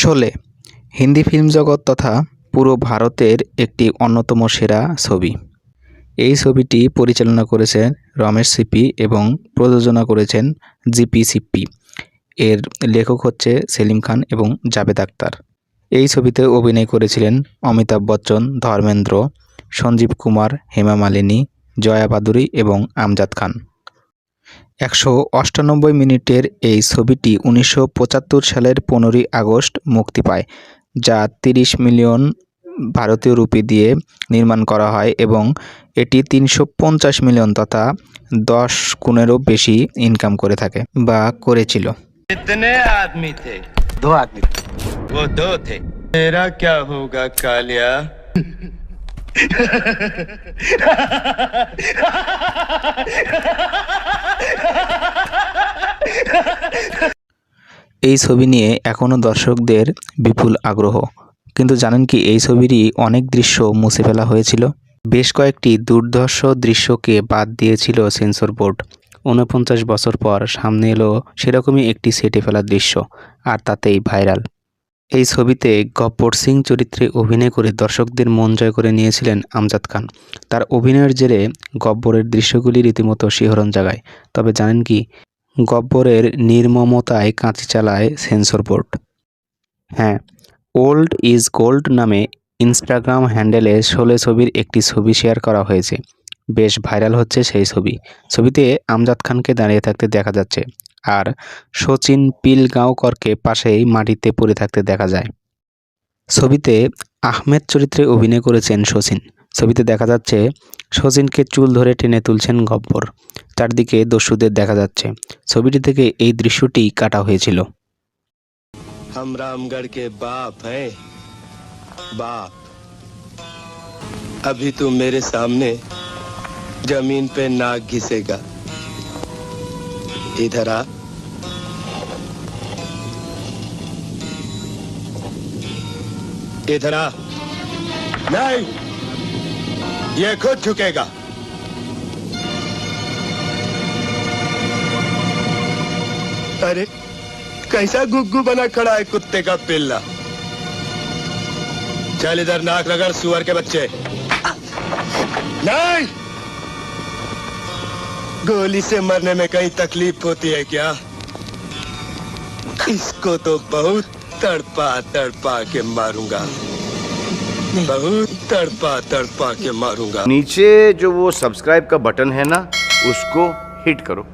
Sholay Hindi film জগৎ তথা পুরো ভারতের একটি অন্যতম সেরা ছবি। এই ছবিটি পরিচালনা করেছেন রমেশ সিপ্পি এবং প্রযোজনা করেছেন জিপি সিপ্পি। এর লেখক হচ্ছে সেলিম খান এবং জাভেদ আখতার। এই ছবিতে অভিনয় করেছিলেন অমিতাভ বচ্চন, ধর্মেন্দ্র, সঞ্জীব কুমার, হেমা মালিনী, জয়া বাদুরী এবং আমজাদ খান। 198 মিনিটের এই ছবিটি 1975 সালের 15ই আগস্ট মুক্তি পায়, যা 30 মিলিয়ন ভারতীয় রুপি দিয়ে নির্মাণ করা হয় এবং এটি 350 মিলিয়ন তথা 10 গুণেরও বেশি ইনকাম করে থাকে বা করেছিল। कितने आदमी थे? 2 आदमी थे। वो 2 थे। तेरा क्या होगा कालिया? এই ছবি নিয়ে এখনও দর্শকদের বিপুল আগ্রহ, কিন্তু জানেন কি এই ছবিরই অনেক দৃশ্য মুছে ফেলা হয়েছিল। বেশ কয়েকটি দুর্ধর্ষ দৃশ্যকে বাদ দিয়েছিল সেন্সর বোর্ড। 49 বছর পর সামনে এলো সেরকমই একটি সেটে ফেলা দৃশ্য, আর তাতেই ভাইরাল। এই ছবিতে গব্বর সিং চরিত্রে অভিনয় করে দর্শকদের মন জয় করে নিয়েছিলেন আমজাদ খান। তার অভিনয়ের জেরে গব্বরের দৃশ্যগুলি রীতিমতো শিহরণ জাগায়। তবে জানেন কি, গব্বরের নির্মমতায় কাঁচি চালায় সেন্সর বোর্ড। হ্যাঁ, ওল্ড ইজ গোল্ড নামে ইনস্টাগ্রাম হ্যান্ডেলে শোলে ছবির একটি ছবি শেয়ার করা হয়েছে। বেশ ভাইরাল হচ্ছে সেই ছবি। ছবিতে আমজাদ খানকে দাঁড়িয়ে থাকতে দেখা যাচ্ছে, আর শচীন পিলগাঁওকরকে পাশেই মাটিতে পড়ে থাকতে দেখা যায়। ছবিতে আহমেদ চরিত্রে অভিনয় করেছেন শচীন। ছবিতে দেখা যাচ্ছে শচীনকে চুল ধরে টেনে তুলছেন গব্বর। চারদিকে দস্যুদের দেখা যাচ্ছে। ছবিটি থেকে এই দৃশ্যটি কাটা হয়েছিল। हम रामगढ़ के बाप हैं, बाप। अभी तू मेरे सामने जमीन पे नाक घिसेगा। इधर आ। इधर आ। नहीं, ये खुद झुकेगा। अरे कैसा गुग्गू बना खड़ा है कुत्ते का पिल्ला। चल इधर नाक रगड़ सुअर के बच्चे। नहीं, गोली से मरने में कहीं तकलीफ होती है क्या? इसको तो बहुत तड़पा तड़पा के मारूंगा, बहुत तड़पा तड़पा के मारूंगा। नीचे जो वो सब्सक्राइब का बटन है ना, उसको हिट करो।